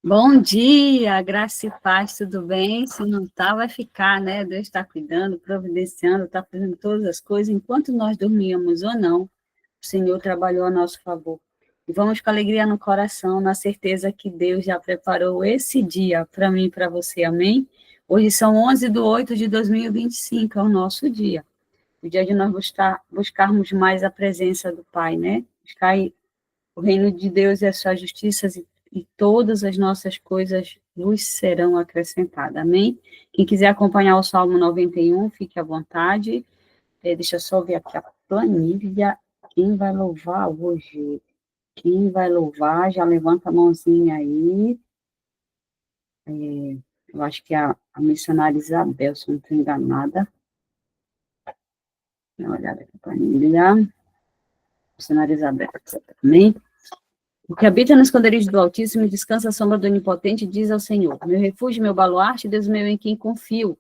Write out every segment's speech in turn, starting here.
Bom dia, graça e paz, tudo bem? Se não tá, vai ficar, né? Deus está cuidando, providenciando, está fazendo todas as coisas. Enquanto nós dormíamos ou não, o Senhor trabalhou a nosso favor. E vamos com alegria no coração, na certeza que Deus já preparou esse dia para mim e para você, amém? Hoje são 11/8/2025, é o nosso dia. O dia de nós buscarmos mais a presença do Pai, né? Buscar o reino de Deus e a sua justiça e todas as nossas coisas vos serão acrescentadas. Amém? Quem quiser acompanhar o Salmo 91, fique à vontade. Deixa eu só ver aqui a planilha. Quem vai louvar hoje? Quem vai louvar? Já levanta a mãozinha aí. Eu acho que é a missionária Isabel, se não estou enganada. Dá uma olhada aqui a planilha. Missionária Isabel, amém? O que habita no esconderijo do Altíssimo e descansa à sombra do Onipotente, diz ao Senhor: meu refúgio, meu baluarte, Deus meu em quem confio.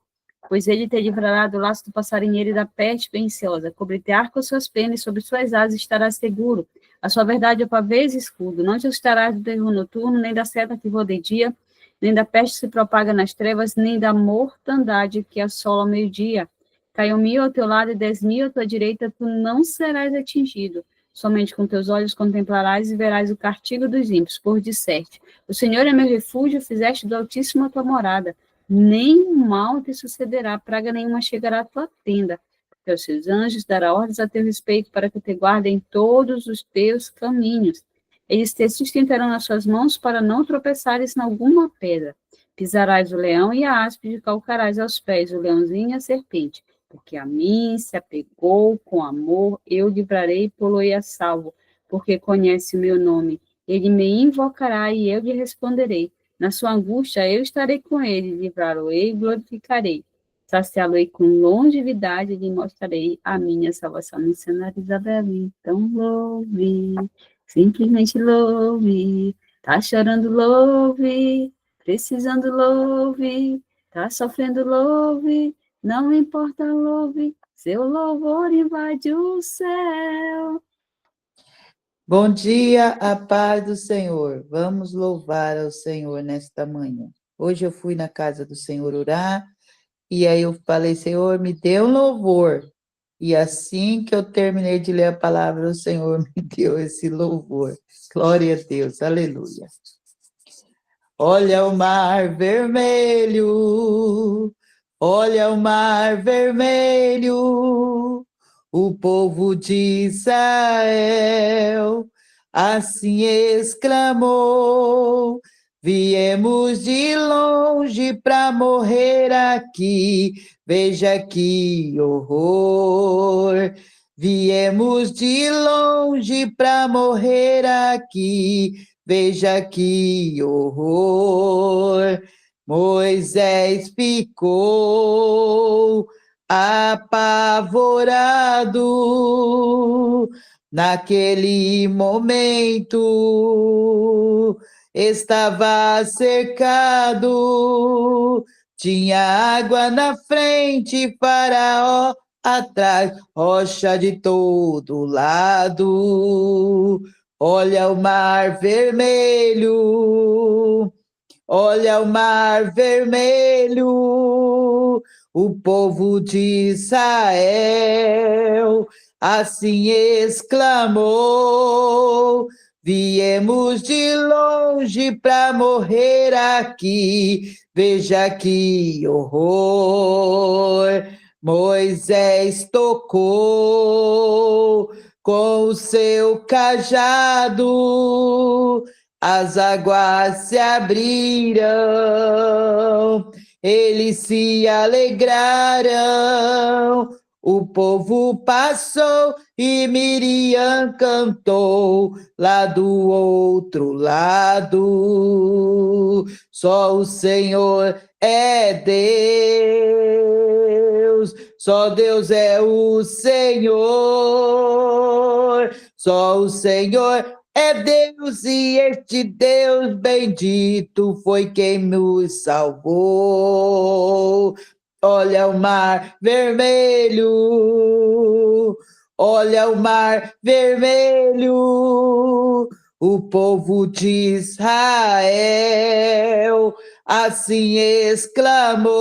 Pois ele te livrará do laço do passarinheiro e da peste perniciosa. Cobrir-te-á com as suas penas, e sobre suas asas estarás seguro. A sua verdade é pavês e escudo. Não te assustarás do terror noturno, nem da seta que voa de dia, nem da peste que se propaga nas trevas, nem da mortandade que assola ao meio-dia. Caiam 1.000 ao teu lado e 10.000 à tua direita, tu não serás atingido. Somente com teus olhos contemplarás e verás o castigo dos ímpios, por disserte: o Senhor é meu refúgio, fizeste do Altíssimo a tua morada. Nem mal te sucederá, praga nenhuma chegará à tua tenda. Porque aos seus anjos dará ordens a teu respeito, para que te guardem em todos os teus caminhos. Eles te sustentarão nas suas mãos, para não tropeçares em alguma pedra. Pisarás o leão e a áspide, calcarás aos pés o leãozinho e a serpente. Porque a mim se apegou com amor, eu livrarei e pô-lo-ei a salvo, porque conhece o meu nome. Ele me invocará e eu lhe responderei. Na sua angústia eu estarei com ele, livrá-lo-ei e glorificarei. Saciá-lo-ei com longevidade e lhe mostrarei a minha salvação. Missionária Isabel, então louve, simplesmente louve. Tá chorando, louve, precisando, louve, tá sofrendo, louve. Não importa, louve, seu louvor invade o céu. Bom dia, a paz do Senhor. Vamos louvar ao Senhor nesta manhã. Hoje eu fui na casa do Senhor orar, e aí eu falei: Senhor, me dê um louvor. E assim que eu terminei de ler a palavra, o Senhor me deu esse louvor. Glória a Deus, aleluia. Olha o mar vermelho, olha o mar vermelho, o povo de Israel assim exclamou: viemos de longe para morrer aqui, veja que horror. Viemos de longe para morrer aqui, veja que horror. Moisés ficou apavorado. Naquele momento estava cercado, tinha água na frente, Faraó atrás, rocha de todo lado. Olha o mar vermelho, olha o mar vermelho, o povo de Israel assim exclamou: viemos de longe para morrer aqui, veja que horror. Moisés tocou com o seu cajado, as águas se abriram, eles se alegraram, o povo passou e Miriam cantou lá do outro lado. Só o Senhor é Deus, só Deus é o Senhor, só o Senhor é Deus, e este Deus bendito foi quem nos salvou. Olha o mar vermelho, olha o mar vermelho, o povo de Israel assim exclamou: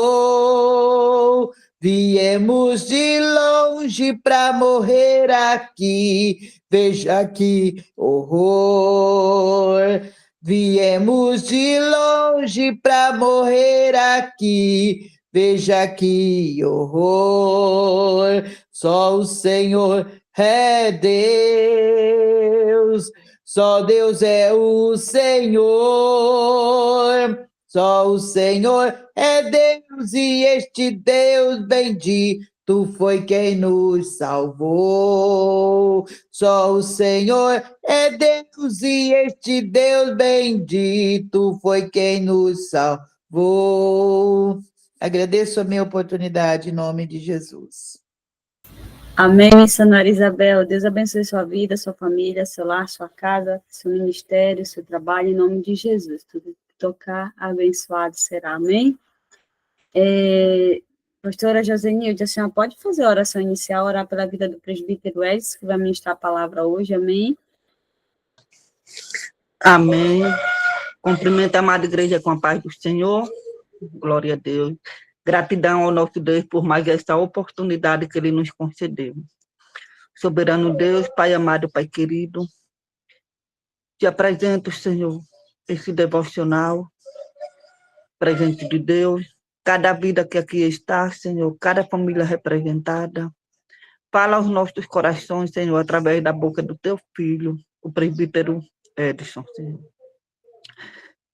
viemos de longe para morrer aqui, veja que horror. Viemos de longe para morrer aqui, veja que horror. Só o Senhor é Deus, só Deus é o Senhor, só o Senhor é Deus, e este Deus bendito foi quem nos salvou. Só o Senhor é Deus, e este Deus bendito foi quem nos salvou. Agradeço a minha oportunidade em nome de Jesus. Amém, missionária Isabel. Deus abençoe sua vida, sua família, seu lar, sua casa, seu ministério, seu trabalho, em nome de Jesus. Tudo que tocar, abençoado será. Amém? Pastora Josenilde, a senhora pode fazer a oração inicial, orar pela vida do presbítero Edson, que vai ministrar a palavra hoje. Amém? Amém. Cumprimento a amada igreja com a paz do Senhor. Glória a Deus. Gratidão ao nosso Deus por mais esta oportunidade que Ele nos concedeu. Soberano Deus, Pai amado, Pai querido, te apresento, Senhor, esse devocional, presente de Deus, cada vida que aqui está, Senhor, cada família representada. Fala aos nossos corações, Senhor, através da boca do teu filho, o presbítero Edson, Senhor.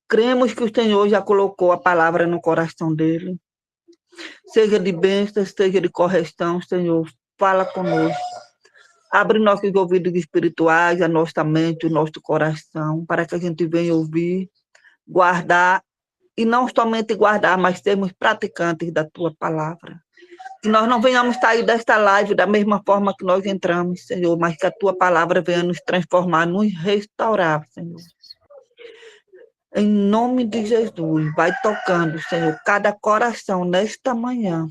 Cremos que o Senhor já colocou a palavra no coração dele, seja de bênção, seja de correção, Senhor, fala conosco. Abre nossos ouvidos espirituais, a nossa mente, o nosso coração, para que a gente venha ouvir, guardar, e não somente guardar, mas sermos praticantes da tua palavra. Que nós não venhamos sair desta live da mesma forma que nós entramos, Senhor, mas que a tua palavra venha nos transformar, nos restaurar, Senhor. Em nome de Jesus, vai tocando, Senhor, cada coração nesta manhã.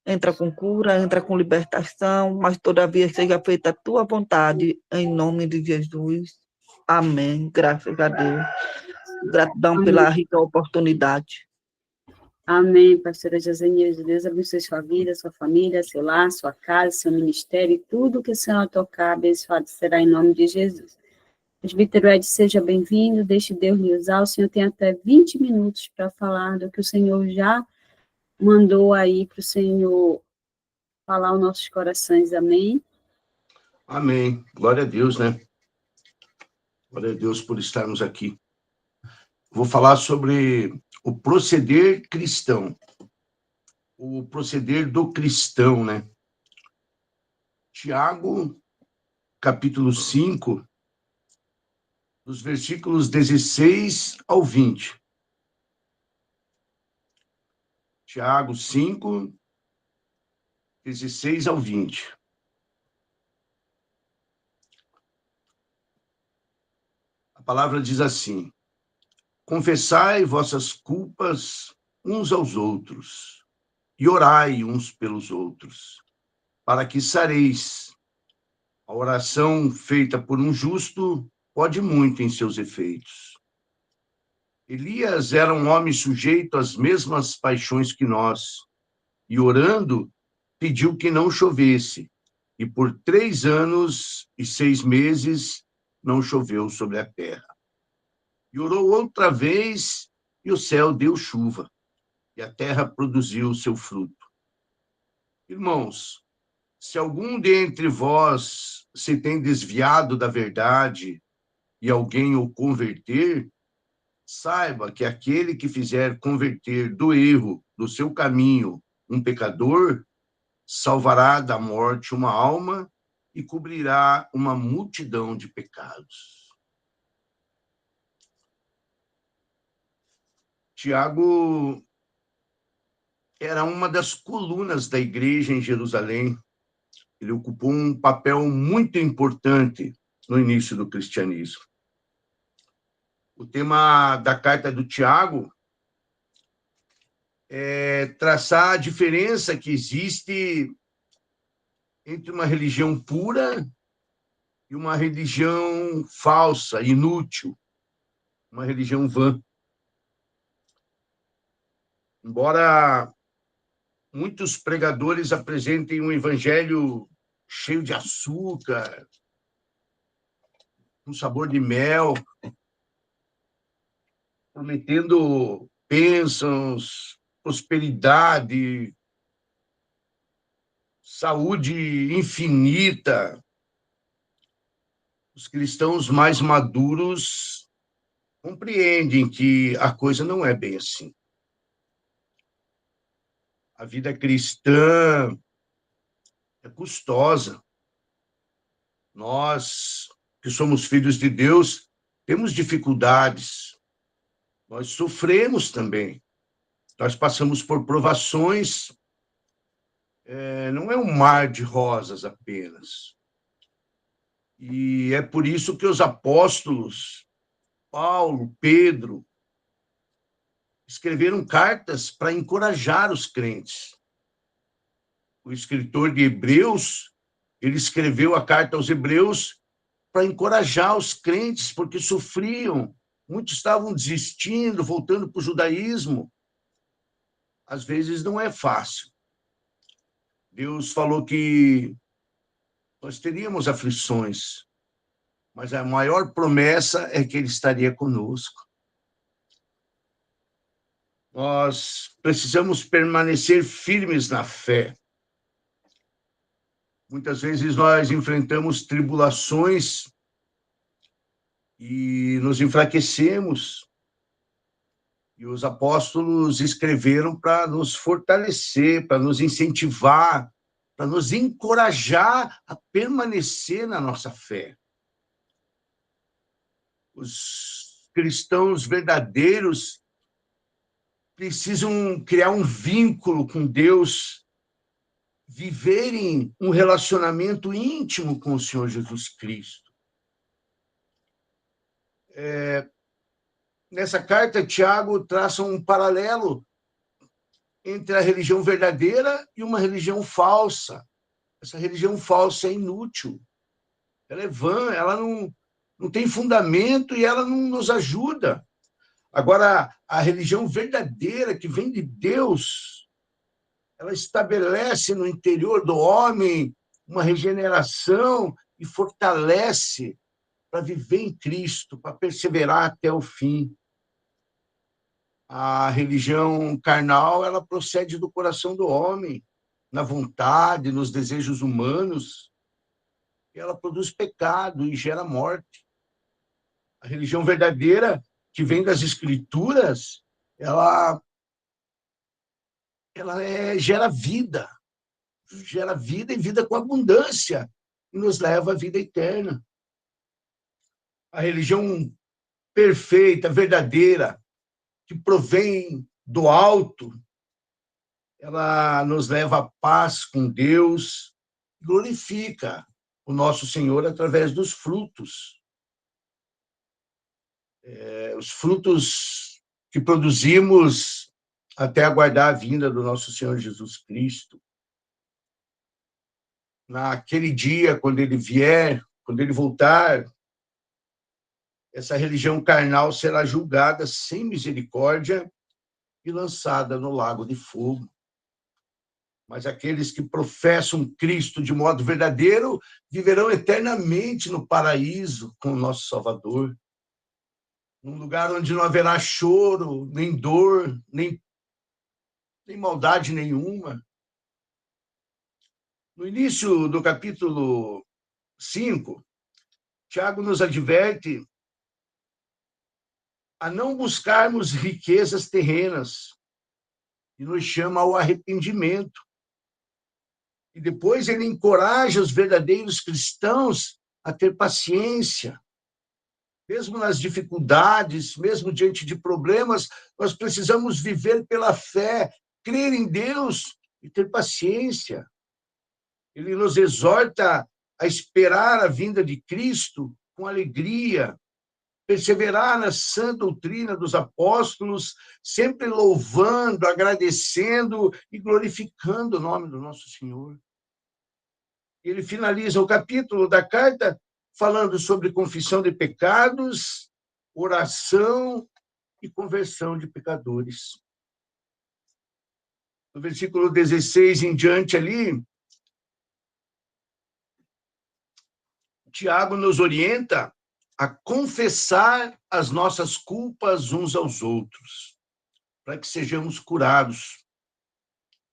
Entra com cura, entra com libertação, mas todavia seja feita a tua vontade, em nome de Jesus. Amém. Graças a Deus. Gratidão Amém. pela rica oportunidade. Amém, pastora Josenilde. Deus abençoe sua vida, sua família, seu lar, sua casa, seu ministério, e tudo que a senhora tocar, abençoado será em nome de Jesus. Presbítero Ed, seja bem-vindo, deixe Deus lhe usar. O senhor tem até 20 minutos para falar do que o Senhor já mandou aí para o Senhor falar aos nossos corações. Amém? Amém. Glória a Deus, né? Glória a Deus por estarmos aqui. Vou falar sobre o proceder cristão. O proceder do cristão, né? Tiago, capítulo 5, dos versículos 16 ao 20. Tiago 5, 16 ao 20. A palavra diz assim: confessai vossas culpas uns aos outros, e orai uns pelos outros, para que sareis. A oração feita por um justo pode muito em seus efeitos. Elias era um homem sujeito às mesmas paixões que nós, e orando, pediu que não chovesse, e por 3 anos e 6 meses não choveu sobre a terra. E orou outra vez, e o céu deu chuva, e a terra produziu o seu fruto. Irmãos, se algum dentre vós se tem desviado da verdade e alguém o converter, saiba que aquele que fizer converter do erro do seu caminho um pecador, salvará da morte uma alma e cobrirá uma multidão de pecados. Tiago era uma das colunas da igreja em Jerusalém. Ele ocupou um papel muito importante no início do cristianismo. O tema da carta do Tiago é traçar a diferença que existe entre uma religião pura e uma religião falsa, inútil, uma religião vã. Embora muitos pregadores apresentem um evangelho cheio de açúcar, um sabor de mel, prometendo bênçãos, prosperidade, saúde infinita, os cristãos mais maduros compreendem que a coisa não é bem assim. A vida cristã é custosa. Nós, que somos filhos de Deus, temos dificuldades. Nós sofremos também. Nós passamos por provações. Não é um mar de rosas apenas. E é por isso que os apóstolos, Paulo, Pedro, escreveram cartas para encorajar os crentes. O escritor de Hebreus, ele escreveu a carta aos Hebreus para encorajar os crentes, porque sofriam. Muitos estavam desistindo, voltando para o judaísmo. Às vezes não é fácil. Deus falou que nós teríamos aflições, mas a maior promessa é que Ele estaria conosco. Nós precisamos permanecer firmes na fé. Muitas vezes nós enfrentamos tribulações e nos enfraquecemos. E os apóstolos escreveram para nos fortalecer, para nos incentivar, para nos encorajar a permanecer na nossa fé. Os cristãos verdadeiros precisam criar um vínculo com Deus, viverem um relacionamento íntimo com o Senhor Jesus Cristo. Nessa carta, Tiago traça um paralelo entre a religião verdadeira e uma religião falsa. Essa religião falsa é inútil, ela é vã, ela não tem fundamento e ela não nos ajuda. Agora, a religião verdadeira, que vem de Deus, ela estabelece no interior do homem uma regeneração e fortalece para viver em Cristo, para perseverar até o fim. A religião carnal, ela procede do coração do homem, na vontade, nos desejos humanos, e ela produz pecado e gera morte. A religião verdadeira, que vem das Escrituras, ela gera vida e vida com abundância, e nos leva à vida eterna. A religião perfeita, verdadeira, que provém do alto, ela nos leva à paz com Deus, glorifica o nosso Senhor através dos frutos. Os frutos que produzimos até aguardar a vinda do nosso Senhor Jesus Cristo. Naquele dia, quando ele vier, quando ele voltar, essa religião carnal será julgada sem misericórdia e lançada no lago de fogo. Mas aqueles que professam Cristo de modo verdadeiro viverão eternamente no paraíso com o nosso Salvador, num lugar onde não haverá choro, nem dor, nem maldade nenhuma. No início do capítulo 5, Tiago nos adverte a não buscarmos riquezas terrenas e nos chama ao arrependimento. E depois ele encoraja os verdadeiros cristãos a ter paciência. Mesmo nas dificuldades, mesmo diante de problemas, nós precisamos viver pela fé, crer em Deus e ter paciência. Ele nos exorta a esperar a vinda de Cristo com alegria, perseverar na sã doutrina dos apóstolos, sempre louvando, agradecendo e glorificando o nome do nosso Senhor. Ele finaliza o capítulo da carta falando sobre confissão de pecados, oração e conversão de pecadores. No versículo 16 em diante ali, Tiago nos orienta a confessar as nossas culpas uns aos outros, para que sejamos curados,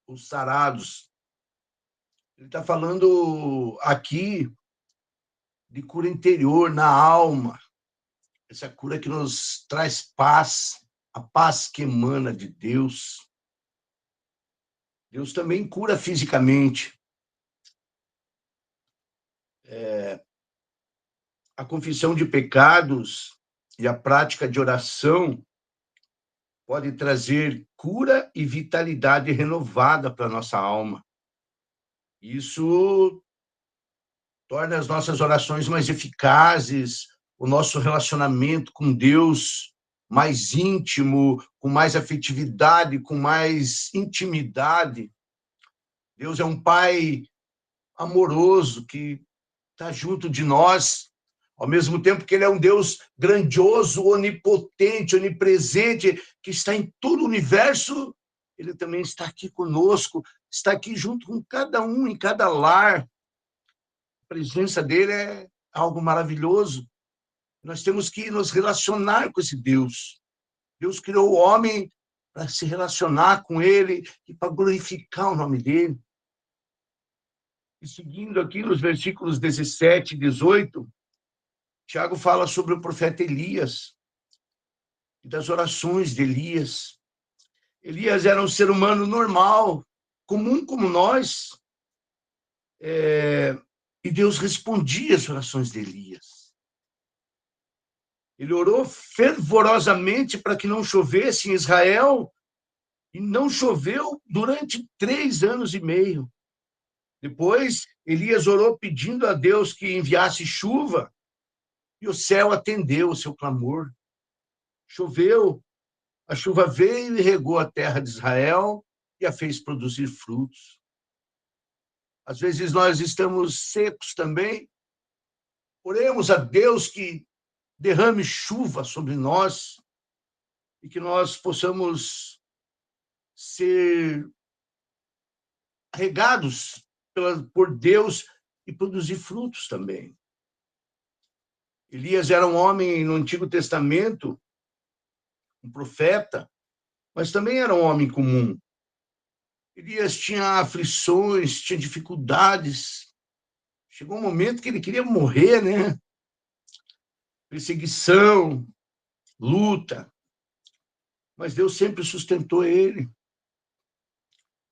ou sarados. Ele está falando aqui de cura interior, na alma, essa cura que nos traz paz, a paz que emana de Deus. Deus também cura fisicamente. A confissão de pecados e a prática de oração pode trazer cura e vitalidade renovada para a nossa alma. Isso torna as nossas orações mais eficazes, o nosso relacionamento com Deus mais íntimo, com mais afetividade, com mais intimidade. Deus é um Pai amoroso que está junto de nós, ao mesmo tempo que Ele é um Deus grandioso, onipotente, onipresente, que está em todo o universo. Ele também está aqui conosco, está aqui junto com cada um, em cada lar. A presença dele é algo maravilhoso. Nós temos que nos relacionar com esse Deus. Deus criou o homem para se relacionar com ele e para glorificar o nome dele. E seguindo aqui nos versículos 17 e 18, Tiago fala sobre o profeta Elias e das orações de Elias. Elias era um ser humano normal, comum como nós, e Deus respondia às orações de Elias. Ele orou fervorosamente para que não chovesse em Israel, e não choveu durante 3 anos e meio. Depois, Elias orou pedindo a Deus que enviasse chuva, e o céu atendeu o seu clamor. Choveu, a chuva veio e regou a terra de Israel e a fez produzir frutos. Às vezes nós estamos secos também. Oremos a Deus que derrame chuva sobre nós e que nós possamos ser regados por Deus e produzir frutos também. Elias era um homem no Antigo Testamento, um profeta, mas também era um homem comum. Elias tinha aflições, tinha dificuldades. Chegou um momento que ele queria morrer, né? Perseguição, luta. Mas Deus sempre sustentou ele.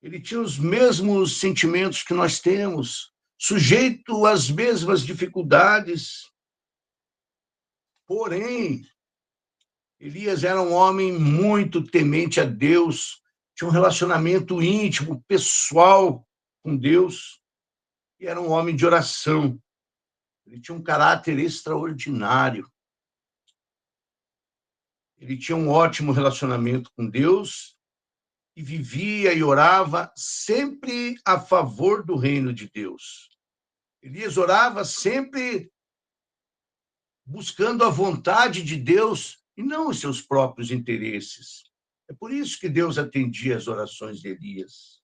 Ele tinha os mesmos sentimentos que nós temos, sujeito às mesmas dificuldades. Porém, Elias era um homem muito temente a Deus, tinha um relacionamento íntimo, pessoal com Deus, e era um homem de oração. Ele tinha um caráter extraordinário. Ele tinha um ótimo relacionamento com Deus e vivia e orava sempre a favor do reino de Deus. Elias orava sempre buscando a vontade de Deus e não os seus próprios interesses. É por isso que Deus atendia as orações de Elias.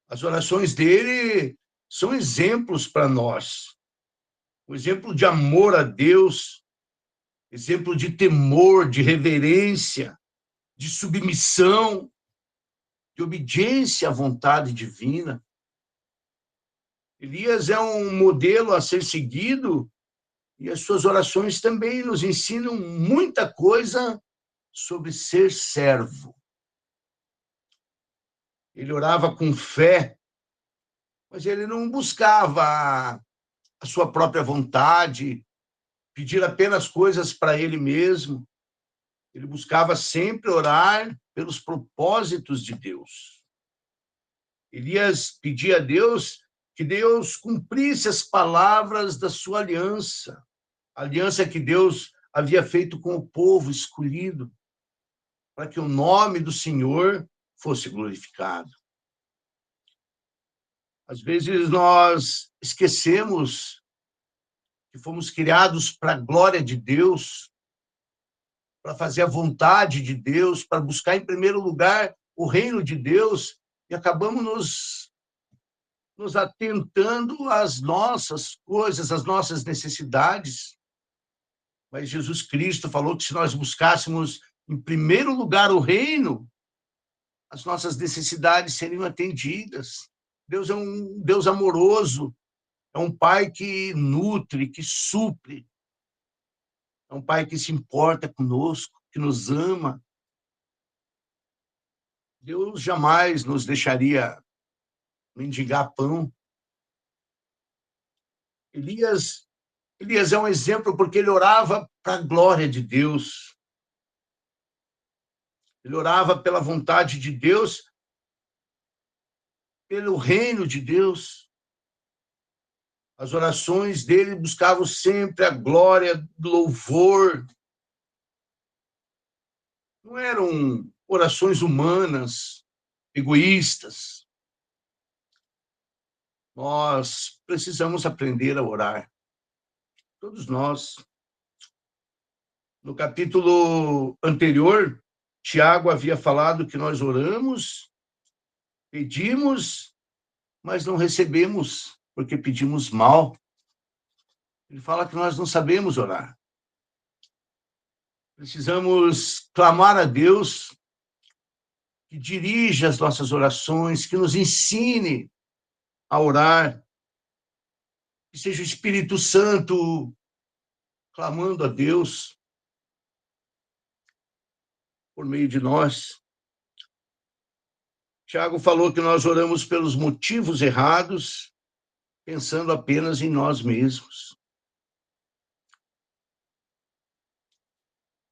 As orações dele são exemplos para nós. Um exemplo de amor a Deus, exemplo de temor, de reverência, de submissão, de obediência à vontade divina. Elias é um modelo a ser seguido e as suas orações também nos ensinam muita coisa sobre ser servo. Ele orava com fé, mas ele não buscava a sua própria vontade, pedir apenas coisas para ele mesmo. Ele buscava sempre orar pelos propósitos de Deus. Elias pedia a Deus que Deus cumprisse as palavras da sua aliança, a aliança que Deus havia feito com o povo escolhido, para que o nome do Senhor fosse glorificado. Às vezes nós esquecemos que fomos criados para a glória de Deus, para fazer a vontade de Deus, para buscar em primeiro lugar o reino de Deus, e acabamos nos atentando às nossas coisas, às nossas necessidades. Mas Jesus Cristo falou que se nós buscássemos em primeiro lugar o reino, as nossas necessidades seriam atendidas. Deus é um Deus amoroso, é um Pai que nutre, que supre, é um Pai que se importa conosco, que nos ama. Deus jamais nos deixaria mendigar pão. Elias é um exemplo porque ele orava para a glória de Deus. Ele orava pela vontade de Deus, pelo reino de Deus. As orações dele buscavam sempre a glória, do louvor. Não eram orações humanas, egoístas. Nós precisamos aprender a orar. Todos nós. No capítulo anterior, Tiago havia falado que nós oramos, pedimos, mas não recebemos, porque pedimos mal. Ele fala que nós não sabemos orar. Precisamos clamar a Deus que dirija as nossas orações, que nos ensine a orar, que seja o Espírito Santo clamando a Deus por meio de nós. Tiago falou que nós oramos pelos motivos errados, pensando apenas em nós mesmos.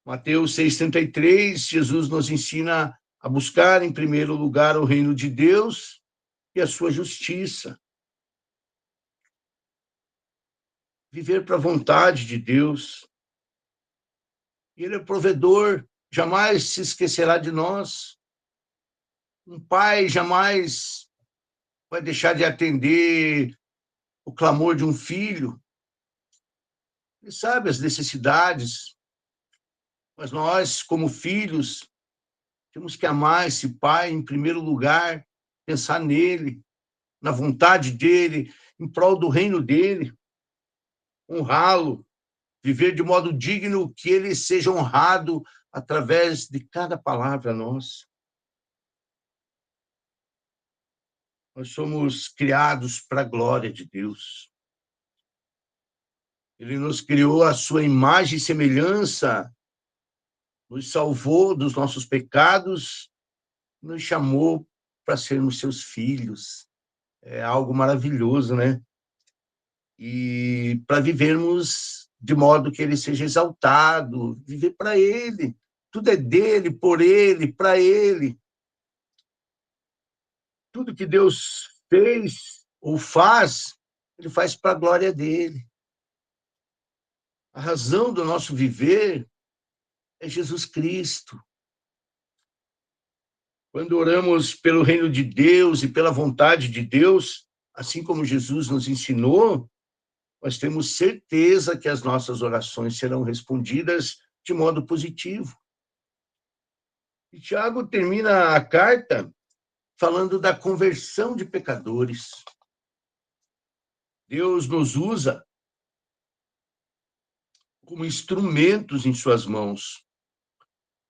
Mateus 6,33, Jesus nos ensina a buscar em primeiro lugar o reino de Deus e a sua justiça. Viver para a vontade de Deus. Ele é provedor, jamais se esquecerá de nós. Um pai jamais vai deixar de atender o clamor de um filho. Ele sabe as necessidades, mas nós, como filhos, temos que amar esse pai em primeiro lugar, pensar nele, na vontade dele, em prol do reino dele, honrá-lo, viver de modo digno, que ele seja honrado através de cada palavra nossa. Nós somos criados para a glória de Deus. Ele nos criou à sua imagem e semelhança, nos salvou dos nossos pecados, nos chamou para sermos seus filhos. É algo maravilhoso, né? E para vivermos de modo que ele seja exaltado, viver para ele. Tudo é dele, por ele, para ele. Tudo que Deus fez ou faz, ele faz para a glória dele. A razão do nosso viver é Jesus Cristo. Quando oramos pelo reino de Deus e pela vontade de Deus, assim como Jesus nos ensinou, nós temos certeza que as nossas orações serão respondidas de modo positivo. E Tiago termina a carta falando da conversão de pecadores. Deus nos usa como instrumentos em suas mãos,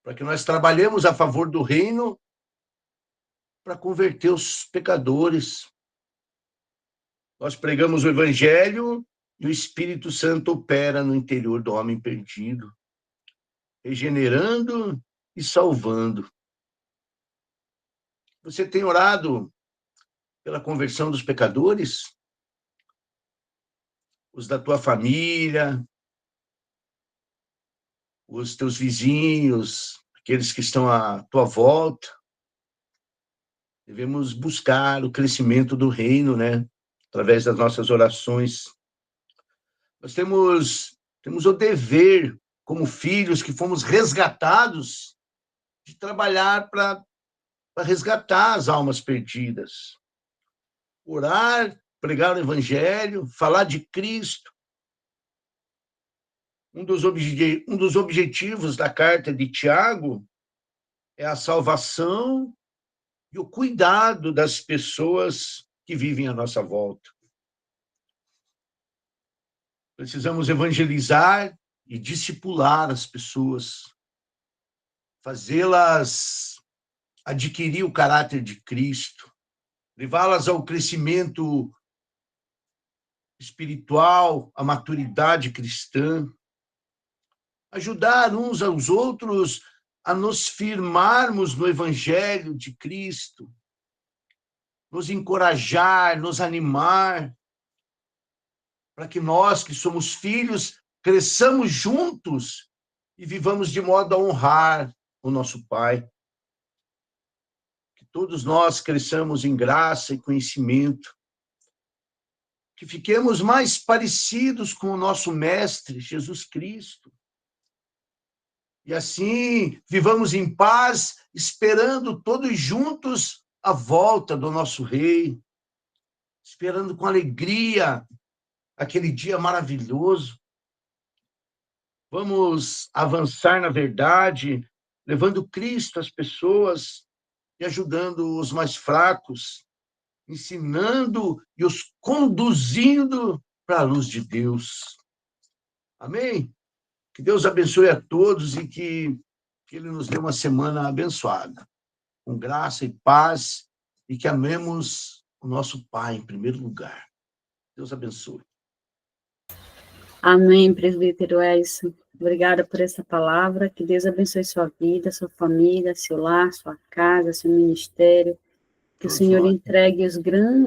para que nós trabalhemos a favor do reino, para converter os pecadores. Nós pregamos o evangelho e o Espírito Santo opera no interior do homem perdido, regenerando e salvando. Você tem orado pela conversão dos pecadores? Os da tua família, os teus vizinhos, aqueles que estão à tua volta. Devemos buscar o crescimento do reino, né? Através das nossas orações. Nós temos o dever, como filhos que fomos resgatados, de trabalhar para resgatar as almas perdidas. Orar, pregar o evangelho, falar de Cristo, Um dos objetivos da carta de Tiago é a salvação e o cuidado das pessoas que vivem à nossa volta. Precisamos evangelizar e discipular as pessoas, fazê-las adquirir o caráter de Cristo, levá-las ao crescimento espiritual, à maturidade cristã, ajudar uns aos outros a nos firmarmos no Evangelho de Cristo, nos encorajar, nos animar, para que nós, que somos filhos, cresçamos juntos e vivamos de modo a honrar o nosso Pai. Que todos nós cresçamos em graça e conhecimento, que fiquemos mais parecidos com o nosso Mestre, Jesus Cristo. E assim, vivamos em paz, esperando todos juntos a volta do nosso Rei, esperando com alegria aquele dia maravilhoso. Vamos avançar na verdade, levando Cristo às pessoas e ajudando os mais fracos, ensinando e os conduzindo para a luz de Deus. Amém? Que Deus abençoe a todos e que Ele nos dê uma semana abençoada, com graça e paz, e que amemos o nosso Pai em primeiro lugar. Deus abençoe. Amém, presbítero Edson. Obrigada por essa palavra. Que Deus abençoe sua vida, sua família, seu lar, sua casa, seu ministério. Que o Senhor entregue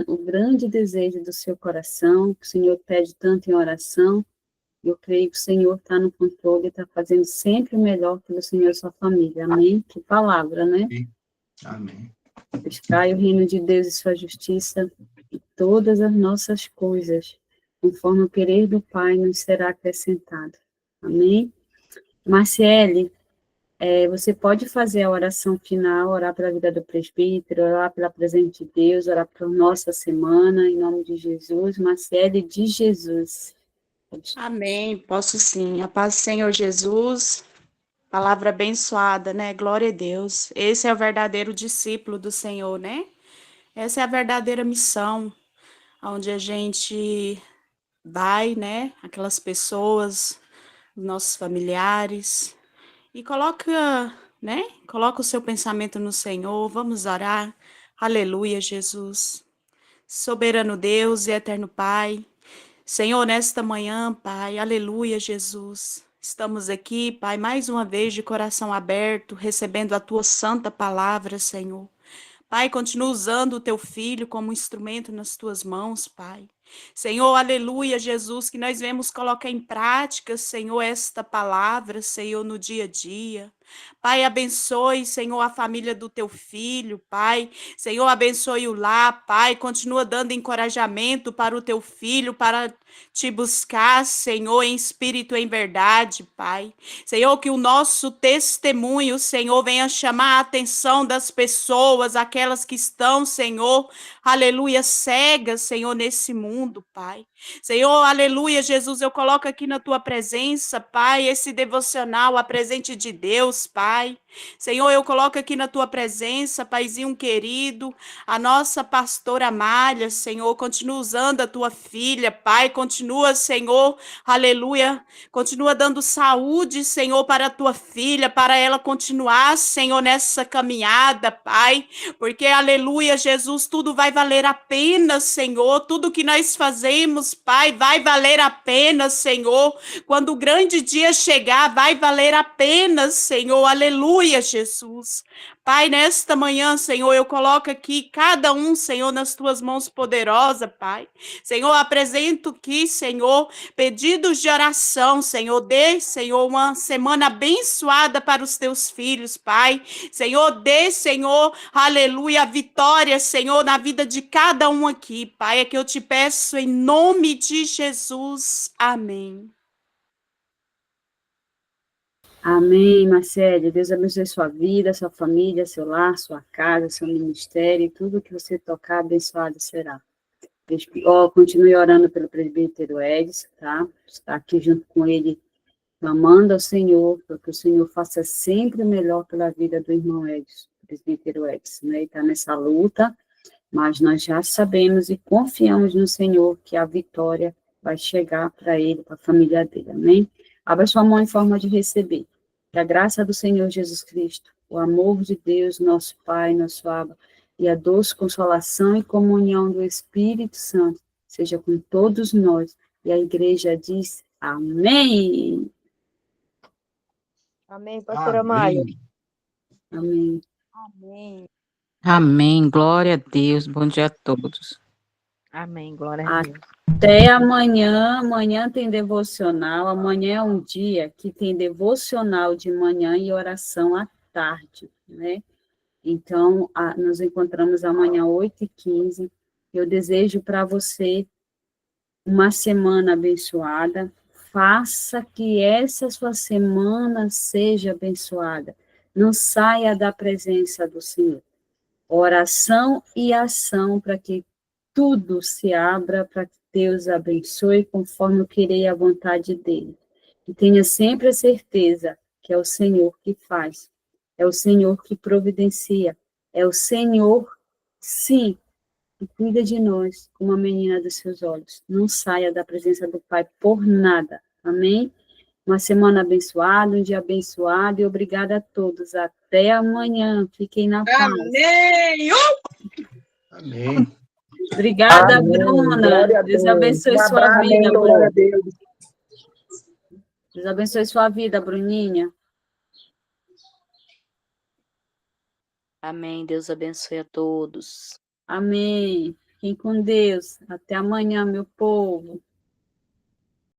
o grande desejo do seu coração, que o Senhor pede tanto em oração. Eu creio que o Senhor está no controle, está fazendo sempre o melhor pelo Senhor e sua família. Amém? Que palavra, né? Amém. Buscai o reino de Deus e sua justiça, e todas as nossas coisas, conforme o querer do Pai, nos será acrescentado. Amém? Marciele, você pode fazer a oração final, orar pela vida do presbítero, orar pela presença de Deus, orar por nossa semana, em nome de Jesus. Marciele de Jesus. Amém, posso sim. A paz do Senhor Jesus, palavra abençoada, né? Glória a Deus. Esse é o verdadeiro discípulo do Senhor, né? Essa é a verdadeira missão, onde a gente vai, né? Aquelas pessoas, nossos familiares, e coloca, né? Coloca o seu pensamento no Senhor, vamos orar. Aleluia, Jesus. Soberano Deus e eterno Pai, Senhor, nesta manhã, Pai, aleluia, Jesus. Estamos aqui, Pai, mais uma vez de coração aberto, recebendo a Tua santa palavra, Senhor. Pai, continua usando o Teu Filho como instrumento nas Tuas mãos, Pai. Senhor, aleluia, Jesus, que nós vemos colocar em prática, Senhor, esta palavra, Senhor, no dia a dia. Pai, abençoe, Senhor, a família do Teu Filho, Pai. Senhor, abençoe o lar, Pai. Continua dando encorajamento para o Teu Filho, para te buscar, Senhor, em espírito e em verdade, Pai. Senhor, que o nosso testemunho, Senhor, venha chamar a atenção das pessoas, aquelas que estão, Senhor, aleluia, cegas, Senhor, nesse mundo, Pai. Senhor, aleluia, Jesus, eu coloco aqui na Tua presença, Pai, esse devocional, a presente de Deus, Pai. Senhor, eu coloco aqui na Tua presença, Paizinho querido, a nossa pastora Malha, Senhor, continua usando a Tua filha, Pai, continua, Senhor, aleluia, continua dando saúde, Senhor, para a Tua filha, para ela continuar, Senhor, nessa caminhada, Pai, porque, aleluia, Jesus, tudo vai valer a pena, Senhor, tudo que nós fazemos, Pai, vai valer a pena, Senhor, quando o grande dia chegar, vai valer a pena, Senhor, aleluia, Jesus. Pai, nesta manhã, Senhor, eu coloco aqui cada um, Senhor, nas Tuas mãos poderosas, Pai. Senhor, apresento aqui, Senhor, pedidos de oração, Senhor, dê, Senhor, uma semana abençoada para os Teus filhos, Pai. Senhor, dê, Senhor, aleluia, vitória, Senhor, na vida de cada um aqui, Pai, é que eu te peço em nome de Jesus. Amém. Amém, Marcele. Deus abençoe sua vida, sua família, seu lar, sua casa, seu ministério, e tudo que você tocar, abençoado será. Continue orando pelo presbítero Edson, tá? Está aqui junto com ele clamando ao Senhor, para que o Senhor faça sempre o melhor pela vida do irmão Edson, presbítero Edson, né? Ele está nessa luta, mas nós já sabemos e confiamos no Senhor que a vitória vai chegar para ele, para a família dele, amém? Abra sua mão em forma de receber. Que a graça do Senhor Jesus Cristo, o amor de Deus, nosso Pai, nosso Abba, e a doce consolação e comunhão do Espírito Santo seja com todos nós. E a igreja diz amém. Amém, pastora Maia. Amém. Amém. Amém. Glória a Deus. Bom dia a todos. Amém, glória a Deus. Até amanhã. Amanhã tem devocional. Amanhã é um dia que tem devocional de manhã e oração à tarde, né? Então, nos encontramos amanhã, 8h15. Eu desejo para você uma semana abençoada. Faça que essa sua semana seja abençoada. Não saia da presença do Senhor. Oração e ação para que tudo se abra, para que Deus abençoe conforme eu querer a vontade dele. E tenha sempre a certeza que é o Senhor que faz, é o Senhor que providencia, é o Senhor, sim, que cuida de nós como a menina dos seus olhos. Não saia da presença do Pai por nada. Amém? Uma semana abençoada, um dia abençoado e obrigada a todos. Até amanhã. Fiquem na paz. Amém! Amém. Obrigada, Amém. Bruna. Glória a Deus Deus. abençoe Um sua abraço, vida, glória Bruna. a Deus. Deus abençoe sua vida, Bruninha. Amém. Deus abençoe a todos. Amém. Fiquem com Deus. Até amanhã, meu povo.